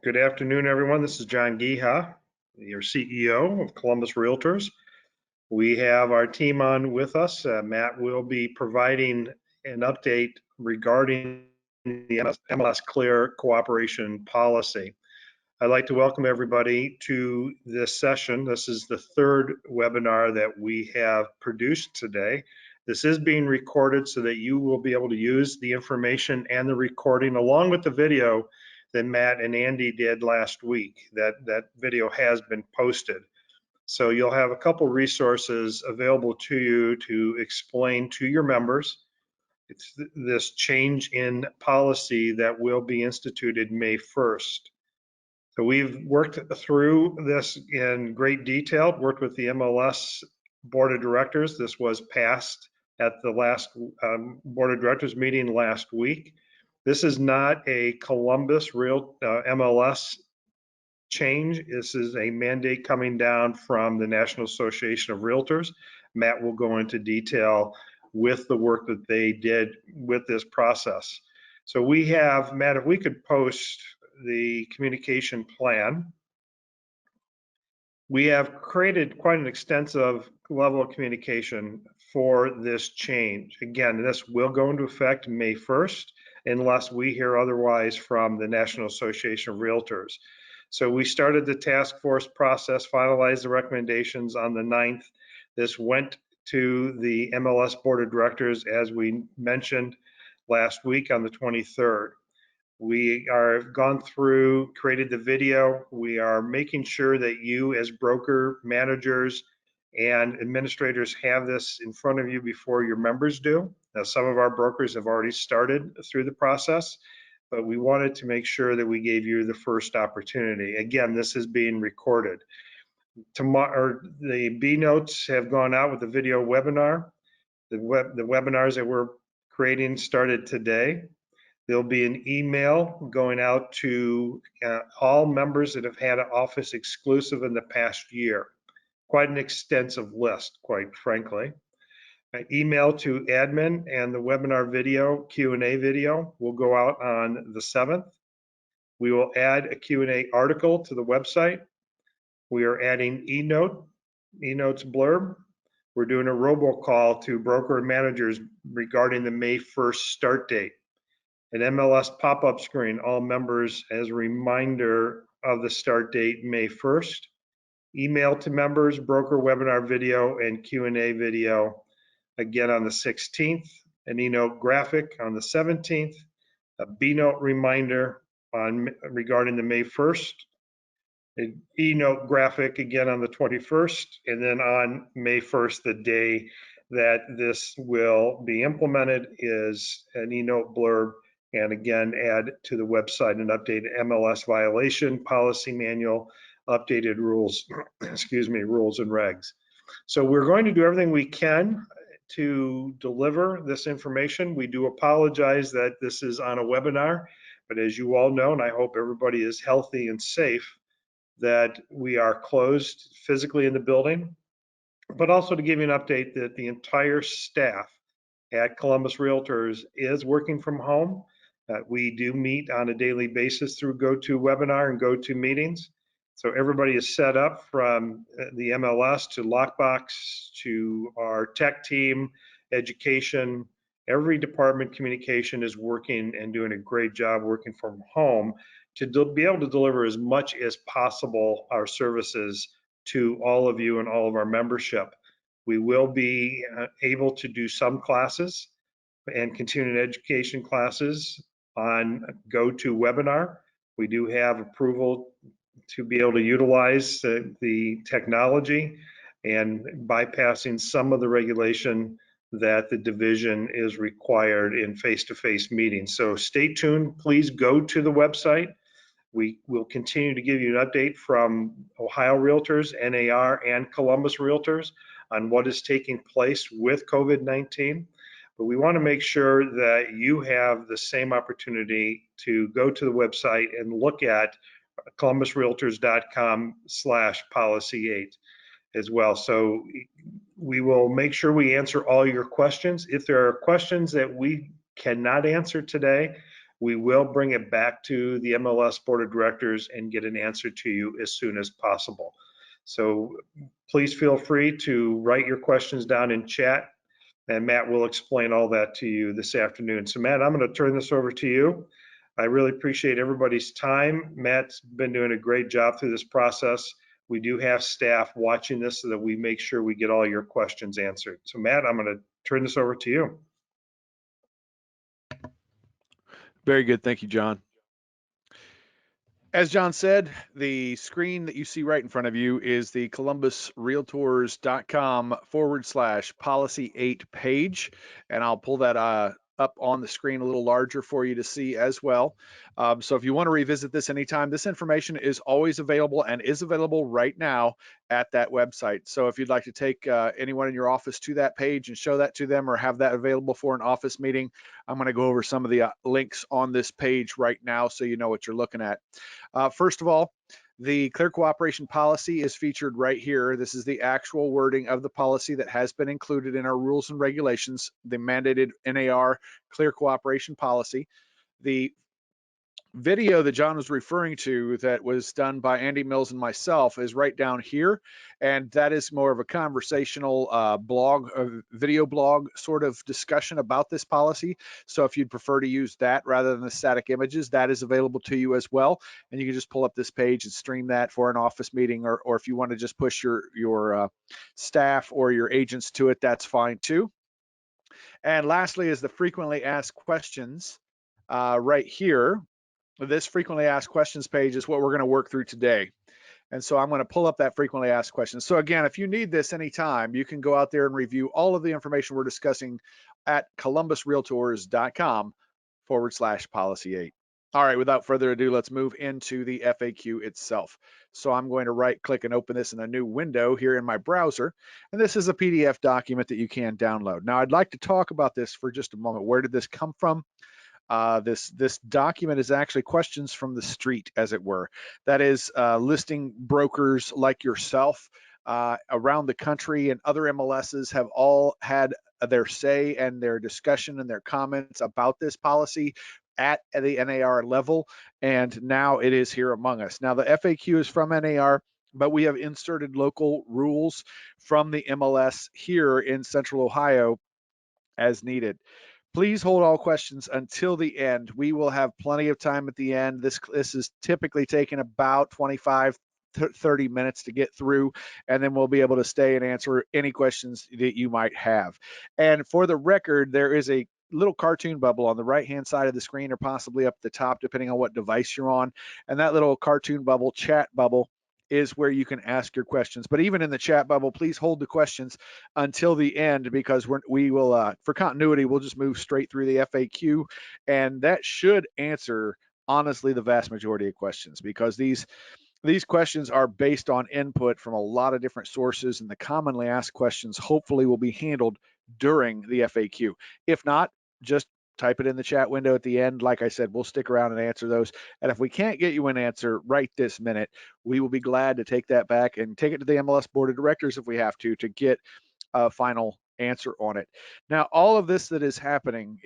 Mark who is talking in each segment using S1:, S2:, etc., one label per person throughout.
S1: Good afternoon, everyone. This is John Geha, your CEO of Columbus Realtors. We have our team on with us. Matt will be providing an update regarding the MLS Clear Cooperation Policy. I'd like to welcome everybody to this session. This is the third webinar that we have produced today. This is being recorded so that you will be able to use the information and the recording along with the video that Matt and Andy did last week. That video has been posted. So you'll have a couple resources available to you to explain to your members. It's this change in policy that will be instituted May 1st. So we've worked through this in great detail, worked with the MLS Board of Directors. This was passed at the last Board of Directors meeting last week. This is not a Columbus MLS change. This is a mandate coming down from the National Association of REALTORs. Matt will go into detail with the work that they did with this process. So we have, Matt, if we could post the communication plan. We have created quite an extensive level of communication for this change. Again, this will go into effect May 1st unless we hear otherwise from the National Association of REALTORs. So we started the task force process, finalized the recommendations on the 9th. This went to the MLS Board of Directors, as we mentioned last week, on the 23rd. We are gone through, created the video. We are making sure that you as broker managers and administrators have this in front of you before your members do. Now, some of our brokers have already started through the process, but we wanted to make sure that we gave you the first opportunity. Again, this is being recorded. Tomorrow, the B notes have gone out with the video webinar. The webinars that we're creating started today. There'll be an email going out to all members that have had an office exclusive in the past year. Quite an extensive list, quite frankly. An email to admin, and the webinar video, Q&A video, will go out on the 7th. We will add a Q&A article to the website. We are adding eNotes blurb. We're doing a robocall to broker managers regarding the May 1st start date. An MLS pop-up screen, all members as a reminder of the start date, May 1st. Email to members, broker webinar video and Q&A video, again on the 16th. An eNote graphic on the 17th. A B-note reminder regarding the May 1st. An eNote graphic again on the 21st. And then on May 1st, the day that this will be implemented, is an eNote blurb. And again, add to the website an updated MLS violation policy manual, updated rules, rules and regs. So we're going to do everything we can to deliver this information. We do apologize that this is on a webinar, but as you all know, and I hope everybody is healthy and safe, that we are closed physically in the building, but also to give you an update that the entire staff at Columbus Realtors is working from home. We do meet on a daily basis through GoToWebinar and GoToMeetings. So everybody is set up from the MLS to Lockbox to our tech team, education. Every department, communication, is working and doing a great job working from home to be able to deliver as much as possible our services to all of you and all of our membership. We will be able to do some classes and continuing education classes on GoToWebinar. We do have approval to be able to utilize the technology and bypassing some of the regulation that the division is required in face-to-face meetings. So stay tuned. Please go to the website. We will continue to give you an update from Ohio Realtors, NAR, and Columbus Realtors on what is taking place with COVID-19. But we want to make sure that you have the same opportunity to go to the website and look at columbusrealtors.com/policy8 as well. So we will make sure we answer all your questions. If there are questions that we cannot answer today, We will bring it back to the MLS Board of Directors and get an answer to you as soon as possible. So please feel free to write your questions down in chat, and Matt will explain all that to you this afternoon. So Matt, I'm going to turn this over to you. I really appreciate everybody's time. Matt's been doing a great job through this process. We do have staff watching this so that we make sure we get all your questions answered. So Matt, I'm going to turn this over to you.
S2: Very good. Thank you, John. As John said, the screen that you see right in front of you is the columbusrealtors.com/policy8 page, and I'll pull that up on the screen a little larger for you to see as well. So if you want to revisit this anytime, this information is always available and is available right now at that website. So if you'd like to take anyone in your office to that page and show that to them or have that available for an office meeting, I'm going to go over some of the links on this page right now so you know what you're looking at. First of all, the Clear Cooperation Policy is featured right here. This is the actual wording of the policy that has been included in our rules and regulations, the mandated NAR Clear Cooperation Policy. The video that John was referring to that was done by Andy Mills and myself is right down here, and that is more of a conversational video blog sort of discussion about this policy. So if you'd prefer to use that rather than the static images, that is available to you as well, and you can just pull up this page and stream that for an office meeting, or if you want to just push your staff or your agents to it, that's fine too. And lastly is the frequently asked questions right here. This frequently asked questions page is what we're going to work through today. And so I'm going to pull up that frequently asked questions. So again, if you need this anytime, you can go out there and review all of the information we're discussing at columbusrealtors.com/policy8. All right, without further ado, let's move into the FAQ itself. So I'm going to right click and open this in a new window here in my browser. And this is a PDF document that you can download. Now I'd like to talk about this for just a moment. Where did this come from? This document is actually questions from the street, as it were. That is listing brokers like yourself around the country, and other MLSs have all had their say and their discussion and their comments about this policy at the NAR level, and now it is here among us. Now the FAQ is from NAR, but we have inserted local rules from the MLS here in Central Ohio as needed. Please hold all questions until the end. We will have plenty of time at the end. This is typically taking about 25 30 minutes to get through, and then we'll be able to stay and answer any questions that you might have. And for the record, there is a little cartoon bubble on the right hand side of the screen, or possibly up the top depending on what device you're on, and that little cartoon bubble, chat bubble, is where you can ask your questions. But even in the chat bubble, please hold the questions until the end, because we will, for continuity, we'll just move straight through the FAQ, and that should answer, honestly, the vast majority of questions, because these questions are based on input from a lot of different sources, and the commonly asked questions hopefully will be handled during the FAQ. If not, just type it in the chat window at the end. Like I said, we'll stick around and answer those. And if we can't get you an answer right this minute, we will be glad to take that back and take it to the MLS Board of Directors if we have to get a final answer on it. Now, all of this that is happening,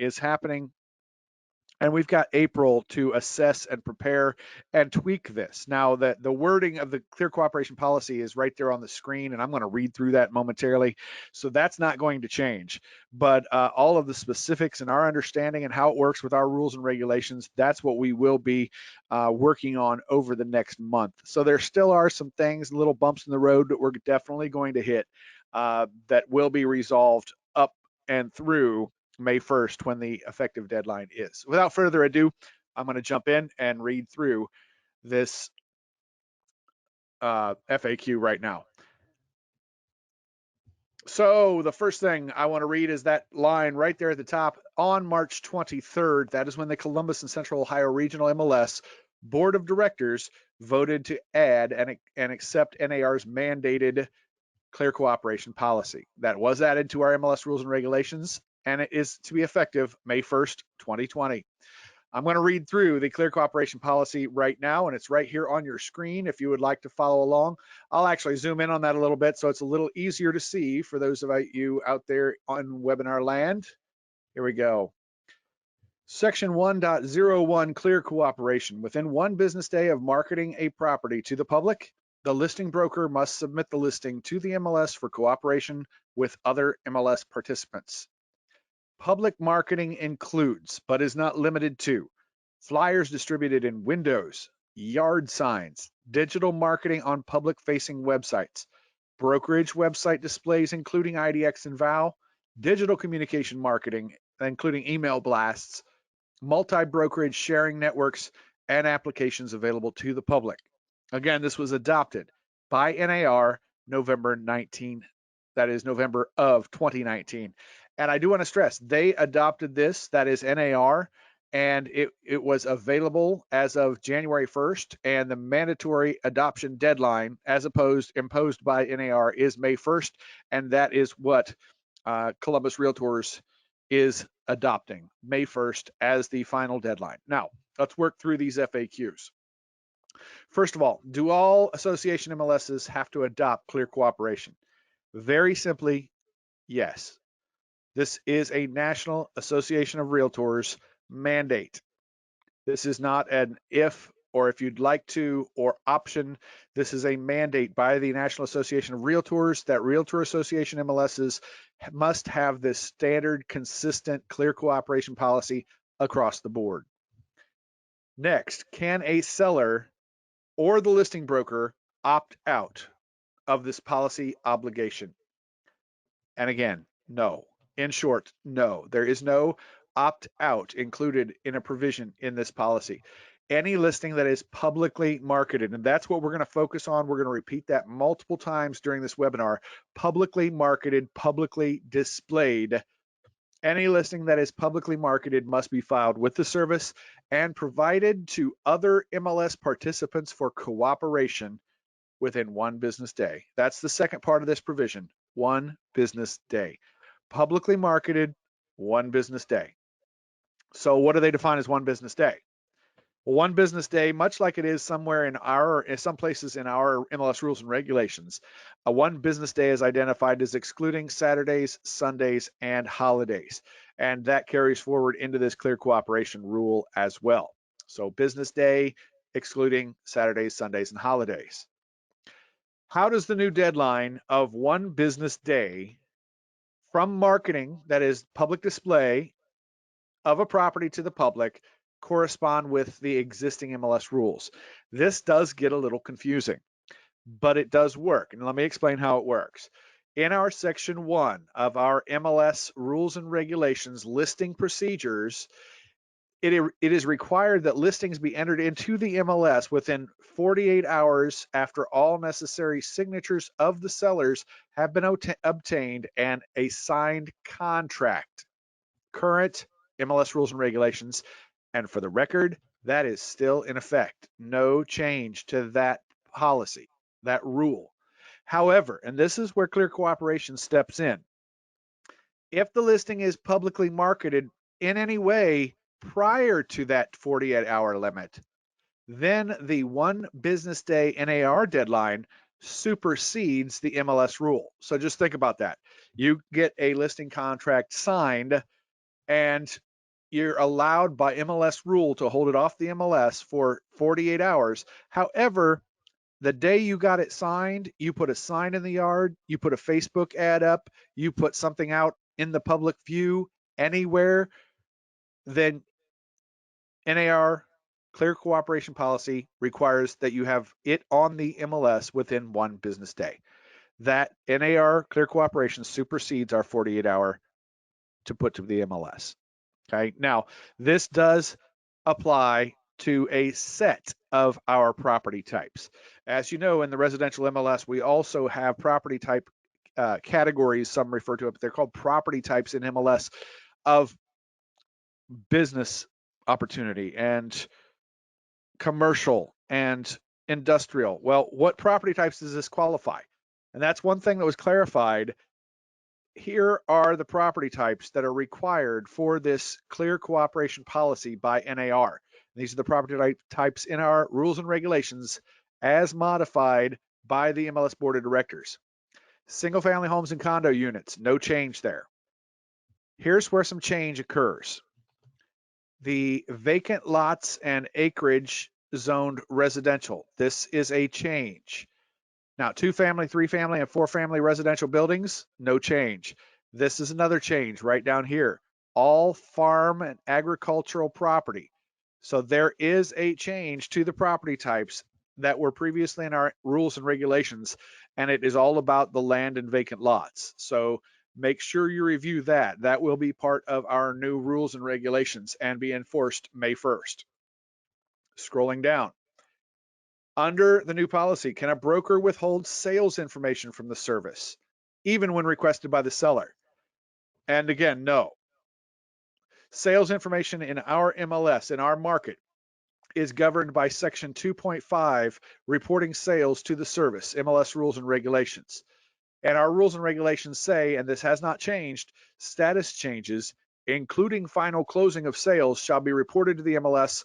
S2: and we've got April to assess and prepare and tweak this. Now, the wording of the Clear Cooperation Policy is right there on the screen, and I'm going to read through that momentarily. So that's not going to change. But all of the specifics and our understanding and how it works with our rules and regulations, that's what we will be working on over the next month. So there still are some things, little bumps in the road that we're definitely going to hit that will be resolved up and through May 1st, when the effective deadline is. Without further ado, I'm going to jump in and read through this FAQ right now. So the first thing I want to read is that line right there at the top. On March 23rd, that is when the Columbus and Central Ohio Regional MLS Board of Directors voted to add and accept NAR's mandated Clear Cooperation Policy. That was added to our MLS rules and regulations, and it is to be effective May 1st, 2020. I'm going to read through the Clear Cooperation Policy right now, and it's right here on your screen if you would like to follow along. I'll actually zoom in on that a little bit so it's a little easier to see for those of you out there on webinar land. Here we go. Section 1.01 Clear Cooperation. Within 1 business day of marketing a property to the public, the listing broker must submit the listing to the MLS for cooperation with other MLS participants. Public marketing includes, but is not limited to, flyers distributed in windows, yard signs, digital marketing on public-facing websites, brokerage website displays including ITX and VOW, digital communication marketing including email blasts, multi-brokerage sharing networks, and applications available to the public. Again, this was adopted by NAR November of 2019. And I do want to stress, they adopted this, that is NAR, and it was available as of January 1st, and the mandatory adoption deadline, as imposed by NAR, is May 1st, and that is what Columbus Realtors is adopting, May 1st, as the final deadline. Now, let's work through these FAQs. First of all, do all association MLSs have to adopt clear cooperation? Very simply, yes. This is a National Association of Realtors mandate. This is not an if or if you'd like to or option. This is a mandate by the National Association of Realtors that Realtor Association MLSs must have this standard, consistent, clear cooperation policy across the board. Next, can a seller or the listing broker opt out of this policy obligation? And again, no. In short, no. There is no opt-out included in a provision in this policy. Any listing that is publicly marketed, and that's what we're going to focus on. We're going to repeat that multiple times during this webinar. Publicly marketed, publicly displayed. Any listing that is publicly marketed must be filed with the service and provided to other MLS participants for cooperation within 1 business day. That's the second part of this provision, 1 business day. Publicly marketed, 1 business day. So what do they define as 1 business day? Well, 1 business day, much like it is some places in our MLS rules and regulations, a 1 business day is identified as excluding Saturdays, Sundays, and holidays. And that carries forward into this clear cooperation rule as well. So business day, excluding Saturdays, Sundays, and holidays. How does the new deadline of 1 business day from marketing, that is public display of a property to the public, correspond with the existing MLS rules? This does get a little confusing, but it does work. And let me explain how it works. In our section 1 of our MLS rules and regulations listing procedures, it is required that listings be entered into the MLS within 48 hours after all necessary signatures of the sellers have been obtained and a signed contract. Current MLS rules and regulations, and for the record, that is still in effect. No change to that policy, that rule. However, and this is where clear cooperation steps in, if the listing is publicly marketed in any way prior to that 48-hour limit, then the 1 business day NAR deadline supersedes the MLS rule. So just think about that. You get a listing contract signed and you're allowed by MLS rule to hold it off the MLS for 48 hours. However, the day you got it signed, you put a sign in the yard, you put a Facebook ad up, you put something out in the public view anywhere, then NAR clear cooperation policy requires that you have it on the MLS within 1 business day. That NAR clear cooperation supersedes our 48-hour to put to the MLS. Okay, now this does apply to a set of our property types. As you know, in the residential MLS, we also have property type categories, some refer to it, but they're called property types in MLS of business opportunity and commercial and industrial. Well, what property types does this qualify? And that's one thing that was clarified. Here are the property types that are required for this clear cooperation policy by NAR. These are the property types in our rules and regulations as modified by the MLS Board of Directors. Single family homes and condo units, no change there. Here's where some change occurs. the vacant lots and acreage zoned residential. This is a change. Now, 2-family, 3-family, and 4-family residential buildings, no change. This is another change right down here. All farm and agricultural property. So there is a change to the property types that were previously in our rules and regulations, and it is all about the land and vacant lots. So make sure you review that. That will be part of our new rules and regulations and be enforced May 1st. Scrolling down. Under the new policy, can a broker withhold sales information from the service, even when requested by the seller? And again, no. Sales information in our MLS, in our market, is governed by Section 2.5, reporting sales to the service, MLS rules and regulations. And our rules and regulations say, and this has not changed, status changes, including final closing of sales, shall be reported to the MLS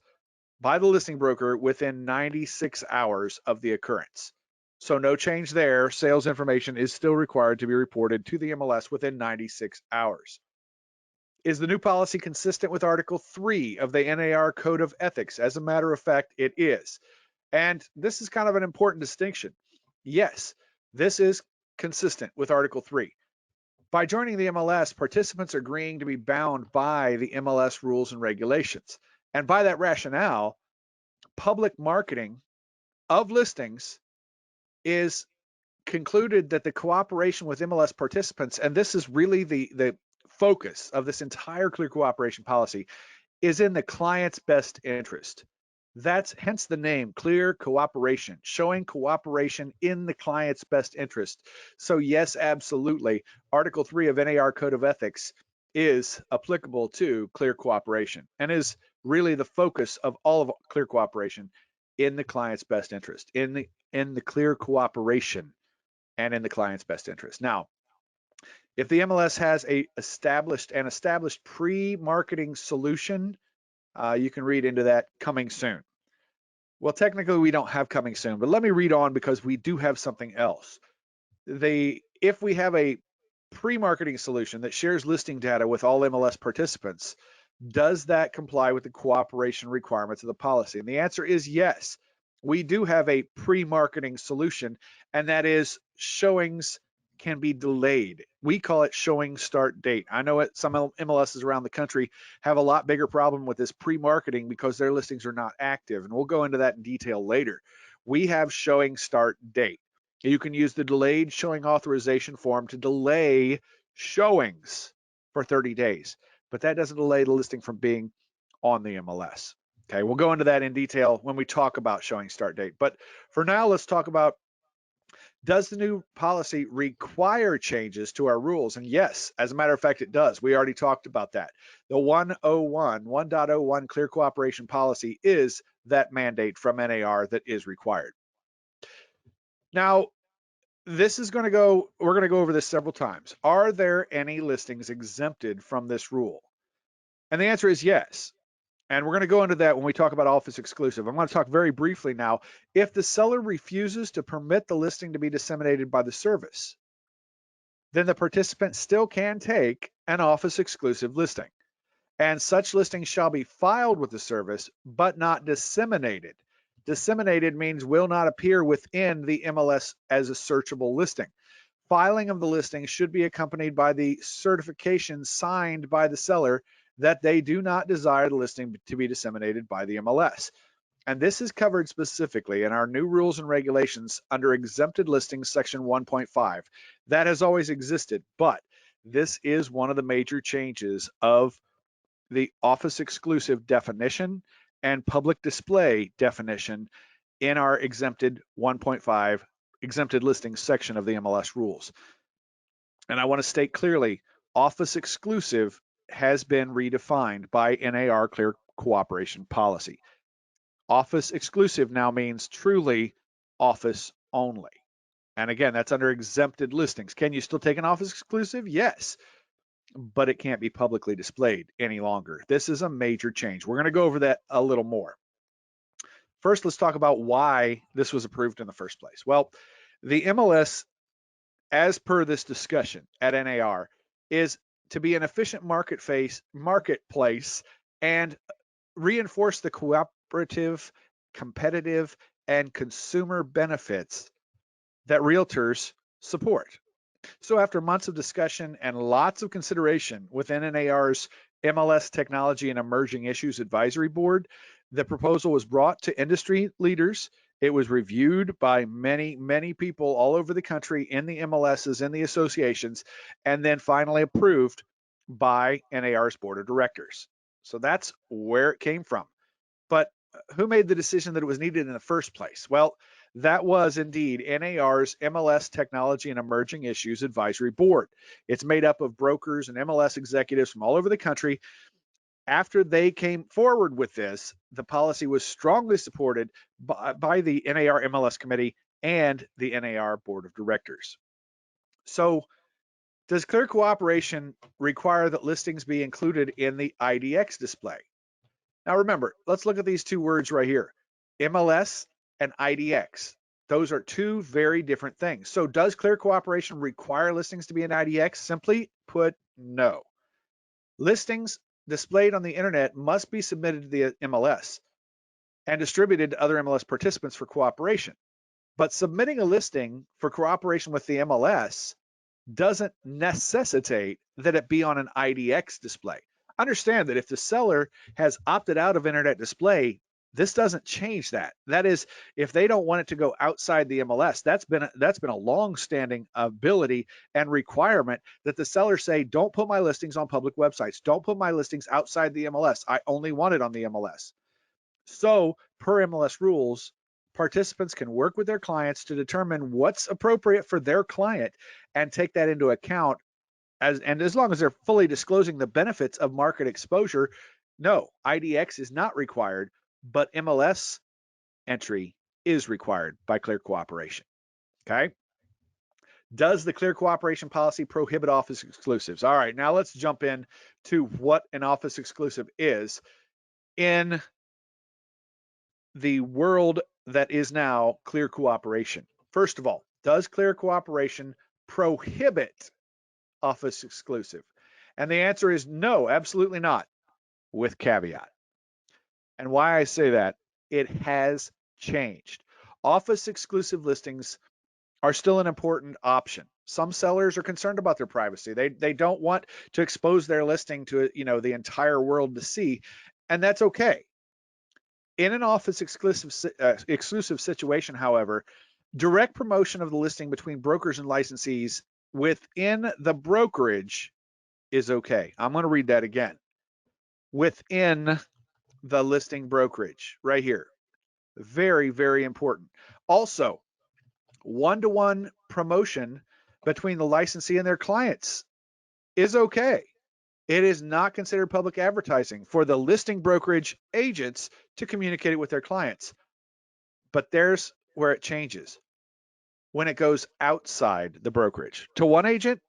S2: by the listing broker within 96 hours of the occurrence. So no change there. Sales information is still required to be reported to the MLS within 96 hours. Is the new policy consistent with Article 3 of the NAR Code of Ethics? As a matter of fact, it is. And this is kind of an important distinction. Yes, this is consistent with Article 3. By joining the MLS, participants are agreeing to be bound by the MLS rules and regulations. And by that rationale, public marketing of listings is concluded that the cooperation with MLS participants, and this is really the focus of this entire clear cooperation policy, is in the client's best interest. That's hence the name, clear cooperation, showing cooperation in the client's best interest. So yes, absolutely, Article 3 of NAR Code of Ethics is applicable to clear cooperation and is really the focus of all of clear cooperation, in the client's best interest, in the clear cooperation and in the client's best interest. Now, if the MLS has an established pre-marketing solution, you can read into that coming soon. Well, technically we don't have coming soon, but let me read on because we do have something else. If we have a pre-marketing solution that shares listing data with all MLS participants, does that comply with the cooperation requirements of the policy? And the answer is yes. We do have a pre-marketing solution, and that is showings can be delayed. We call it showing start date. I know some MLSs around the country have a lot bigger problem with this pre-marketing because their listings are not active, and we'll go into that in detail later. We have showing start date. You can use the delayed showing authorization form to delay showings for 30 days, but that doesn't delay the listing from being on the MLS. Okay, we'll go into that in detail when we talk about showing start date. But for now, let's talk about, does the new policy require changes to our rules? And yes, as a matter of fact, it does. We already talked about that. The 1.01 Clear Cooperation Policy is that mandate from NAR that is required. Now, we're going to go over this several times. Are there any listings exempted from this rule? And the answer is yes. And we're going to go into that when we talk about office exclusive. I'm going to talk very briefly now. If the seller refuses to permit the listing to be disseminated by the service, then the participant still can take an office exclusive listing. And such listings shall be filed with the service, but not disseminated. Disseminated means will not appear within the MLS as a searchable listing. Filing of the listing should be accompanied by the certification signed by the seller that they do not desire the listing to be disseminated by the MLS. And this is covered specifically in our new rules and regulations under exempted listings section 1.5. That has always existed, but this is one of the major changes of the office exclusive definition and public display definition in our exempted 1.5 exempted listings section of the MLS rules. And I want to state clearly, office exclusive has been redefined by NAR Clear Cooperation Policy. Office exclusive now means truly office only. And again, that's under exempted listings. Can you still take an office exclusive? Yes, but it can't be publicly displayed any longer. This is a major change. We're going to go over that a little more. First, let's talk about why this was approved in the first place. Well, the MLS, as per this discussion at NAR, is to be an efficient marketplace and reinforce the cooperative, competitive, and consumer benefits that realtors support. So after months of discussion and lots of consideration within NAR's MLS Technology and Emerging Issues Advisory Board, the proposal was brought to industry leaders. It was reviewed by many people all over the country in the MLSs, in the associations, and then finally approved by NAR's board of directors. So that's where it came from. But who made the decision that it was needed in the first place? Well, that was indeed NAR's MLS Technology and Emerging Issues Advisory Board. It's made up of brokers and MLS executives from all over the country. After they came forward with this, the policy was strongly supported by the NAR MLS Committee and the NAR Board of Directors. So, does clear cooperation require that listings be included in the IDX display? Now remember, let's look at these two words right here, MLS and IDX. Those are two very different things. So does clear cooperation require listings to be in IDX? Simply put, no. Listings displayed on the internet must be submitted to the MLS and distributed to other MLS participants for cooperation. But submitting a listing for cooperation with the MLS doesn't necessitate that it be on an IDX display. Understand that if the seller has opted out of internet display, this doesn't change that. That is, if they don't want it to go outside the MLS, that's been a long-standing ability and requirement that the seller say, don't put my listings on public websites. Don't put my listings outside the MLS. I only want it on the MLS. So per MLS rules, participants can work with their clients to determine what's appropriate for their client and take that into account as long as they're fully disclosing the benefits of market exposure. No, IDX is not required, but MLS entry is required by clear cooperation. Okay. Does the clear cooperation policy prohibit office exclusives? All right, now let's jump in to what an office exclusive is in the world that is now clear cooperation. First of all, does clear cooperation prohibit office exclusive? And the answer is no, absolutely not, with caveat. And why I say that, it has changed. Office exclusive listings are still an important option. Some sellers are concerned about their privacy. They don't want to expose their listing to the entire world to see, and that's okay. In an office exclusive situation, however, direct promotion of the listing between brokers and licensees within the brokerage is okay. I'm going to read that again. Within the listing brokerage, right here. Very, very important. Also, one-to-one promotion between the licensee and their clients is okay. It is not considered public advertising for the listing brokerage agents to communicate it with their clients. But there's where it changes. When it goes outside the brokerage to one agent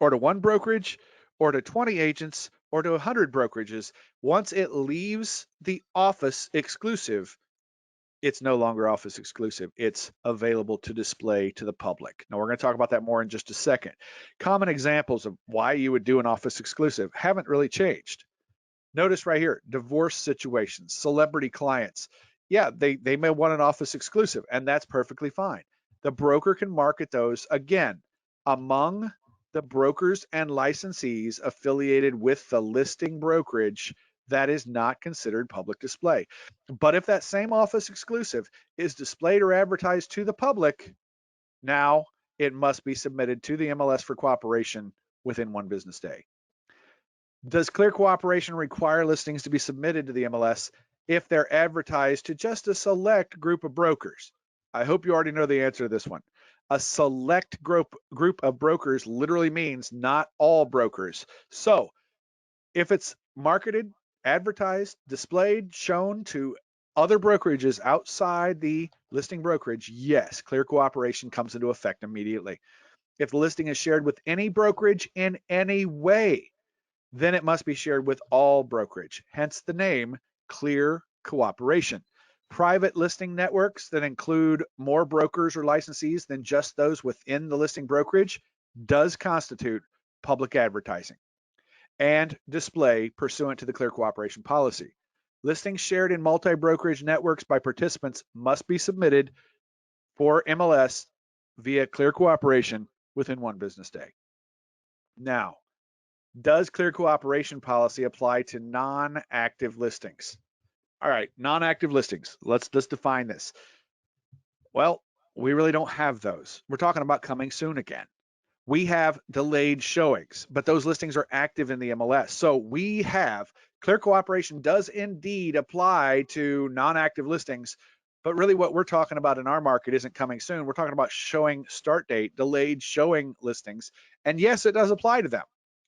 S2: or to one brokerage or to 20 agents or to 100 brokerages, once it leaves the office exclusive, it's no longer office exclusive. It's available to display to the public. Now, we're going to talk about that more in just a second. Common examples of why you would do an office exclusive haven't really changed. Notice right here, divorce situations, celebrity clients. Yeah, they may want an office exclusive, and that's perfectly fine. The broker can market those, again, among the brokers and licensees affiliated with the listing brokerage. That is not considered public display. But if that same office exclusive is displayed or advertised to the public, now it must be submitted to the MLS for cooperation within 1 business day. Does clear cooperation require listings to be submitted to the MLS if they're advertised to just a select group of brokers? I hope you already know the answer to this one. A select group of brokers literally means not all brokers. So if it's marketed, advertised, displayed, shown to other brokerages outside the listing brokerage, yes, clear cooperation comes into effect immediately. If the listing is shared with any brokerage in any way, then it must be shared with all brokerage, hence the name clear cooperation. Private listing networks that include more brokers or licensees than just those within the listing brokerage does constitute public advertising and display pursuant to the clear cooperation policy. Listings shared in multi-brokerage networks by participants must be submitted for MLS via clear cooperation within 1 business day. Now, does clear cooperation policy apply to non-active listings? All right, non-active listings. Let's define this. Well, we really don't have those. We're talking about coming soon again. We have delayed showings, but those listings are active in the MLS. So we have clear cooperation does indeed apply to non-active listings, but really what we're talking about in our market isn't coming soon. We're talking about showing start date, delayed showing listings. And yes, it does apply to them.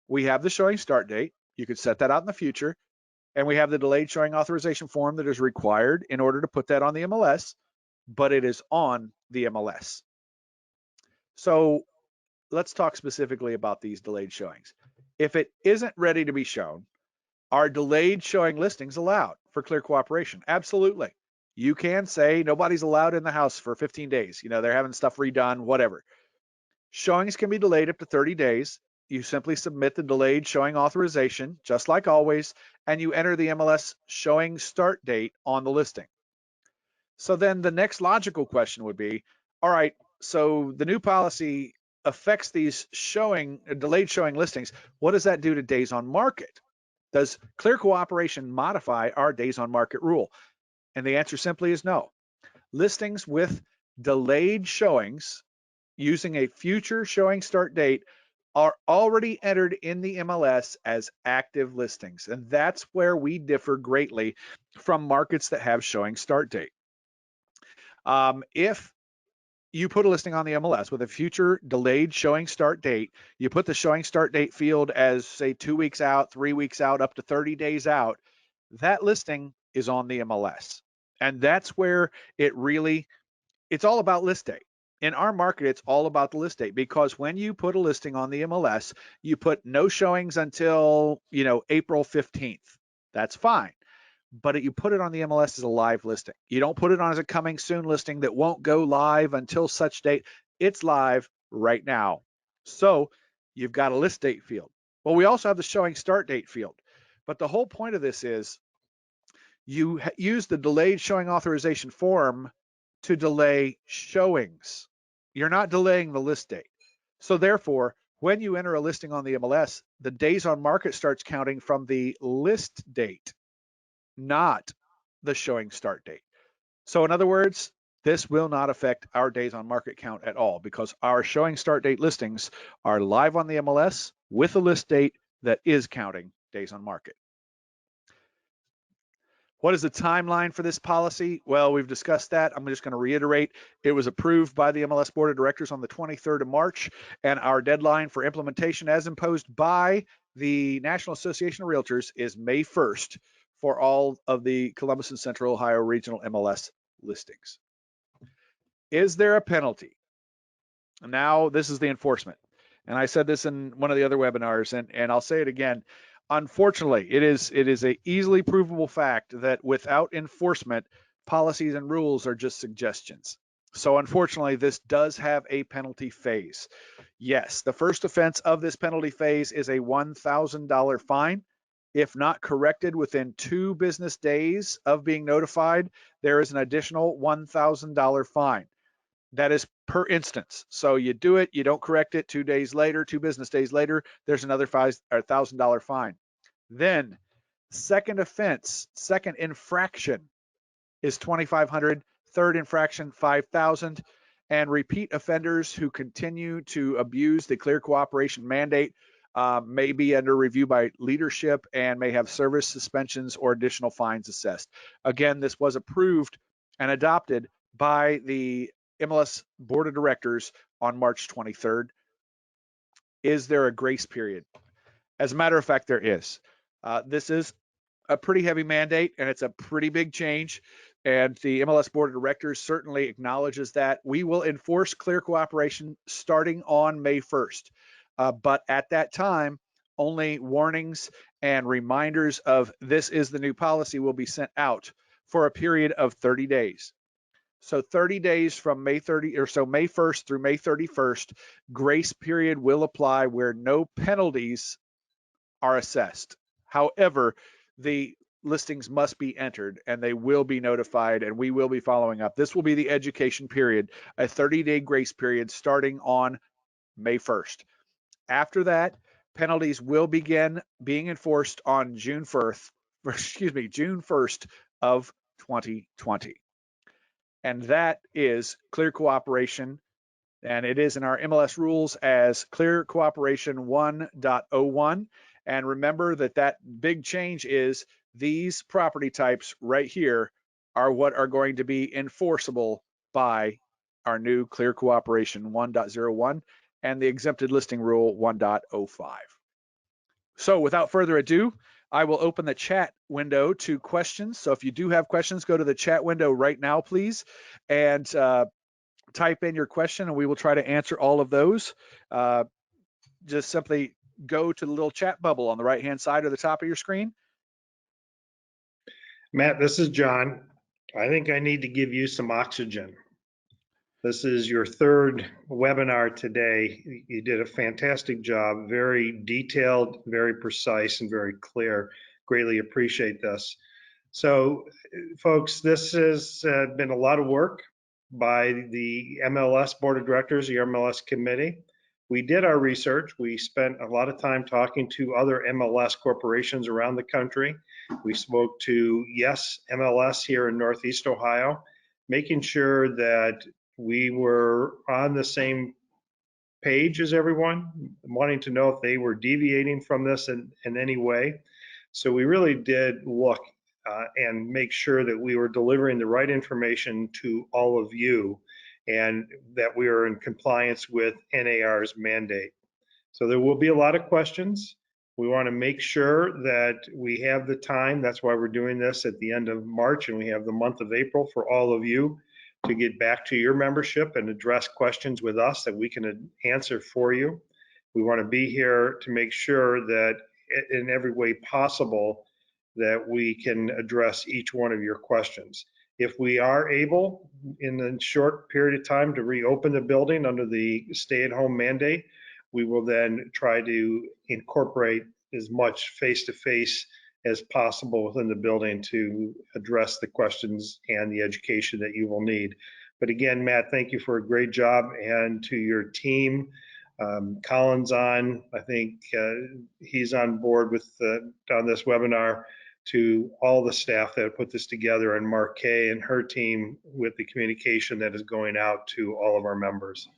S2: We have the showing start date. You could set that out in the future. And we have the delayed showing authorization form that is required in order to put that on the MLS, but it is on the MLS. So let's talk specifically about these delayed showings. If it isn't ready to be shown, are delayed showing listings allowed for clear cooperation? Absolutely. You can say nobody's allowed in the house for 15 days. You know, they're having stuff redone, whatever. Showings can be delayed up to 30 days. You simply submit the delayed showing authorization, just like always, and you enter the MLS showing start date on the listing. So then the next logical question would be, all right, so the new policy affects these delayed showing listings. What does that do to days on market? Does clear cooperation modify our days on market rule? And the answer simply is no. Listings with delayed showings using a future showing start date are already entered in the MLS as active listings. And that's where we differ greatly from markets that have showing start date. If you put a listing on the MLS with a future delayed showing start date, you put the showing start date field as, say, 2 weeks out, 3 weeks out, up to 30 days out, that listing is on the MLS. And that's where it's all about list date. In our market, it's all about the list date, because when you put a listing on the MLS, you put no showings until, April 15th. That's fine. But you put it on the MLS as a live listing. You don't put it on as a coming soon listing that won't go live until such date. It's live right now. So you've got a list date field. Well, we also have the showing start date field. But the whole point of this is you use the delayed showing authorization form to delay showings. You're not delaying the list date. So therefore, when you enter a listing on the MLS, the days on market starts counting from the list date, not the showing start date. So in other words, this will not affect our days on market count at all, because our showing start date listings are live on the MLS with a list date that is counting days on market. What is the timeline for this policy? Well, we've discussed that. I'm just going to reiterate. It was approved by the MLS Board of Directors on the 23rd of March, and our deadline for implementation as imposed by the National Association of REALTORS is May 1st for all of the Columbus and Central Ohio regional MLS listings. Is there a penalty? Now, this is the enforcement. And I said this in one of the other webinars, and I'll say it again. Unfortunately, it is a easily provable fact that without enforcement, policies and rules are just suggestions. So unfortunately, this does have a penalty phase. Yes, the first offense of this penalty phase is a $1,000 fine. If not corrected within 2 business days of being notified, there is an additional $1,000 fine. That is per instance. So you do it, you don't correct it, 2 days later, 2 business days later, there's another $1,000 fine. Then second offense, second infraction is $2,500, third infraction, $5,000, and repeat offenders who continue to abuse the clear cooperation mandate may be under review by leadership and may have service suspensions or additional fines assessed. Again, this was approved and adopted by the MLS Board of Directors on March 23rd. Is there a grace period? As a matter of fact, there is. This is a pretty heavy mandate, and it's a pretty big change. And the MLS Board of Directors certainly acknowledges that. We will enforce clear cooperation starting on May 1st. But at that time, only warnings and reminders of this is the new policy will be sent out for a period of 30 days. So 30 days from May 1st through May 31st, grace period will apply where no penalties are assessed. However, the listings must be entered, and they will be notified, and we will be following up. This will be the education period, a 30-day grace period starting on May 1st. After that, penalties will begin being enforced on June 1st of 2020. And that is clear cooperation, and it is in our MLS rules as clear cooperation 1.01. And remember that big change is these property types right here are what are going to be enforceable by our new clear cooperation 1.01 and the exempted listing rule 1.05. So without further ado, I will open the chat window to questions. So if you do have questions, go to the chat window right now, please, and type in your question, and we will try to answer all of those. Just simply go to the little chat bubble on the right-hand side or the top of your screen.
S1: Matt, this is John. I think I need to give you some oxygen. This is your third webinar today. You did a fantastic job, very detailed, very precise, and very clear. Greatly appreciate this. So, folks, this has been a lot of work by the MLS Board of Directors, the MLS Committee. We did our research. We spent a lot of time talking to other MLS corporations around the country. We spoke to Yes MLS here in Northeast Ohio, making sure that we were on the same page as everyone, wanting to know if they were deviating from this in any way. So we really did look and make sure that we were delivering the right information to all of you and that we are in compliance with NAR's mandate. So there will be a lot of questions. We want to make sure that we have the time. That's why we're doing this at the end of March, and we have the month of April for all of you to get back to your membership and address questions with us that we can answer for you. We want to be here to make sure that in every way possible that we can address each one of your questions. If we are able in a short period of time to reopen the building under the stay-at-home mandate, we will then try to incorporate as much face-to-face as possible within the building to address the questions and the education that you will need. But again, Matt, thank you for a great job, and to your team. Colin's on, I think he's on board with on this webinar, to all the staff that put this together, and Mark Kay and her team with the communication that is going out to all of our members.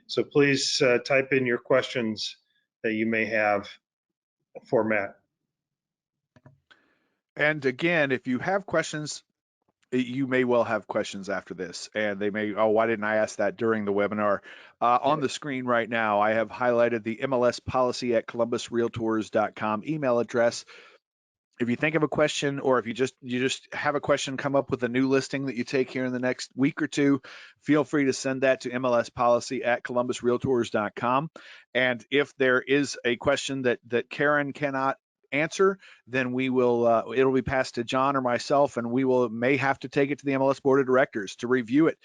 S1: So please type in your questions that you may have for Matt.
S2: And again, if you have questions, you may well have questions after this, and they may, oh, why didn't I ask that during the webinar? On the screen right now, I have highlighted the MLS policy at columbusrealtors.com email address. If you think of a question, or if you just have a question come up with a new listing that you take here in the next week or two, feel free to send that to MLSpolicy at columbusrealtors.com. And if there is a question that Karen cannot answer, then we will it'll be passed to John or myself, and we may have to take it to the MLS Board of Directors to review it,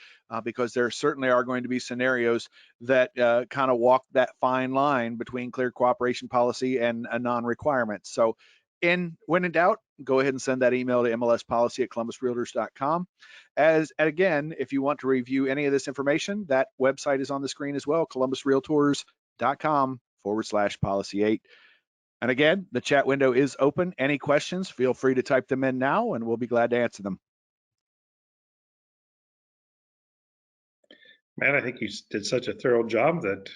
S2: because there certainly are going to be scenarios that kind of walk that fine line between clear cooperation policy and a non-requirement. So when in doubt, go ahead and send that email to MLSpolicy at columbusrealtors.com. And again, if you want to review any of this information, that website is on the screen as well, columbusrealtors.com/policy8. And again, the chat window is open. Any questions, feel free to type them in now, and we'll be glad to answer them.
S1: Man, I think you did such a thorough job that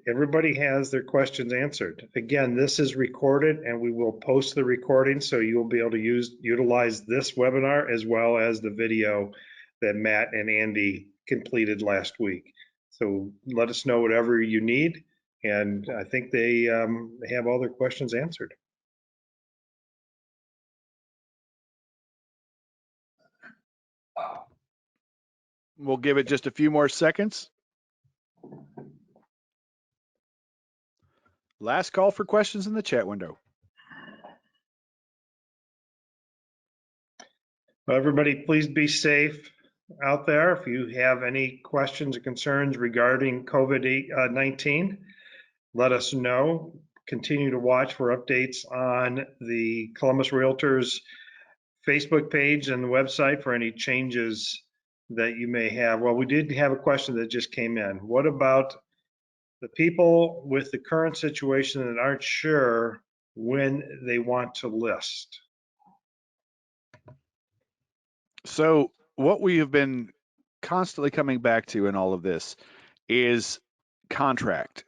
S1: everybody has their questions answered. Again, this is recorded, and we will post the recording, so you'll be able to utilize this webinar as well as the video that Matt and Andy completed last week. So let us know whatever you need, and I think they have all their questions answered.
S2: We'll give it just a few more seconds. Last call for questions in the chat window.
S1: Well, everybody, please be safe out there. If you have any questions or concerns regarding COVID-19, let us know. continue to watch for updates on the Columbus Realtors Facebook page and the website for any changes that you may have. Well, we did have a question that just came in. What about the people with the current situation that aren't sure when they want to list?
S2: So what we have been constantly coming back to in all of this is contract.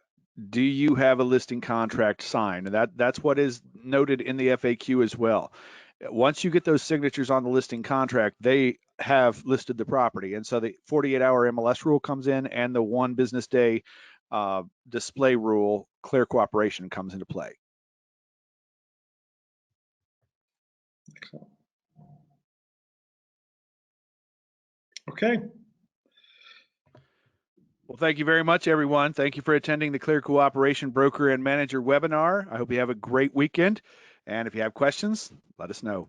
S2: Do you have a listing contract signed? And that's what is noted in the FAQ as well. Once you get those signatures on the listing contract, they have listed the property. And so the 48-hour MLS rule comes in, and the 1 business day display rule, clear cooperation, comes into play.
S1: Okay.
S2: Well, thank you very much, everyone. Thank you for attending the Clear Cooperation Broker and Manager webinar. I hope you have a great weekend. And if you have questions, let us know.